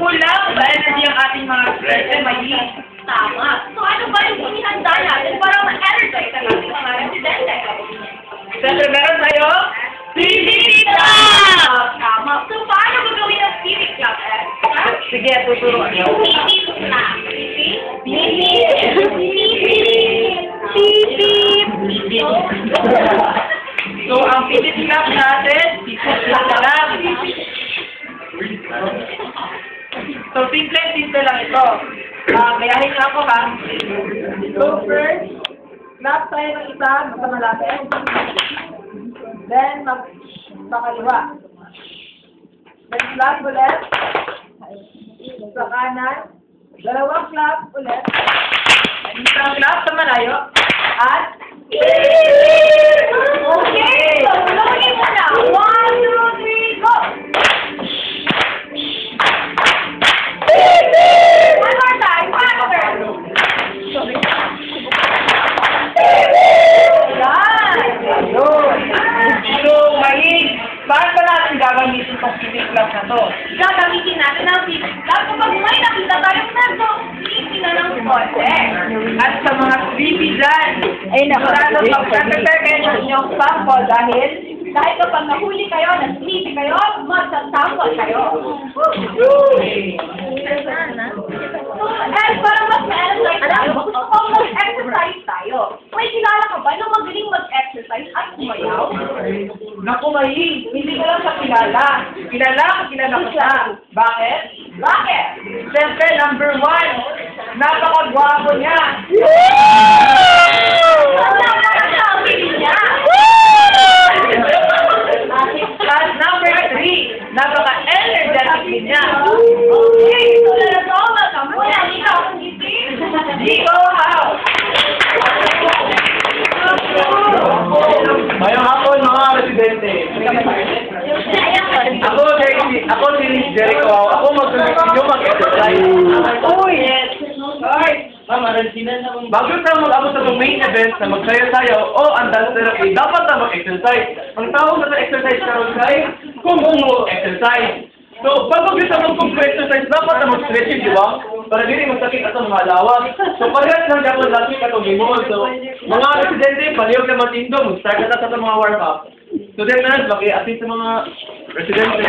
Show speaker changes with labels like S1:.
S1: kulang sa energy ang ating mga estudyante, Mayi.
S2: Tama. So ano ba yung inihanda natin para ma-energize ang ating mga residente?
S1: Siyempre, meron tayo Civic Club!
S2: Tama. So paano gagawin ang Civic Club, eh?
S1: Sige, tuturuan niyo.
S2: Civic Club.
S1: So, ang Civic Club natin, Civic Club na lang. So, simple lang ito. Mayahin niyo ako, ha? So, first, clap tayo ng isa, magkamalapit. Then, magpakaliwa. Then, clap ulit. Sa kanan. Dalawang clap ulit. Isang clap sa malayo. At,
S2: Okay, so lagay mo na. 1, 2, 3, go! One more time, faster! Yan!
S1: so, Mayi, saan ba natin gagamitin sa Civic Club na to?
S2: Gagamitin natin ang Civic Club kapag may nakita tayong medyo sleepy na ng konti.
S1: At sa mga sleepy dyan, magkakater kayo ng inyong sample dahil
S2: Dahil kapag nahuli kayo, na-sleepy kayo, magsasample kayo. And para mas ma-energize tayo, gusto ko mag-exercise tayo. May kilala ka ba na magaling mag-exercise at sumayaw?
S1: naku, Mayi, hindi ko lang siya kilala. Kilala ko siya. Bakit?
S2: Bakit?
S1: Siyempre, number 1, napakagwapo niya.
S2: Wala ka na sabi niya.
S1: At number 3, napaka-energetic din niya.
S2: Okay, so lalasawa ka muna. Ikaw ang gising.
S1: Dito, how?
S3: Mayang hapon mga residente. Ako si Jericho. Ako magsusunod mag-exercise.
S1: Uy!
S3: Bago tayo mag-abot sa main event na magsayo-sayo o ang dance therapy, dapat na mag-exercise. Ang tawag na exercise karon ay kung exercise. So, bago kita mag-exercise, dapat na mag-stretching, di ba? Para hindi masakit at mga lawak. So, parehas lang dapat last week atong gimon. So, mga residente, palihog na matindo, mag-start na sa mga warm-up. So, then, mag-i-assist sa mga residente.